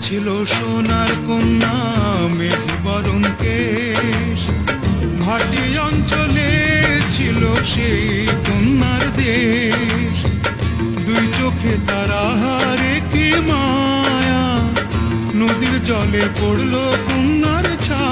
ছিল সোনার কন্যা মেঘে বরণ কেশ, ভাটি অঞ্চলে ছিল সেই কন্যার দেশ। দুই চোখে তারা হারে কি মায়া, নদীর জলে পড়লো কন্যার ছায়া।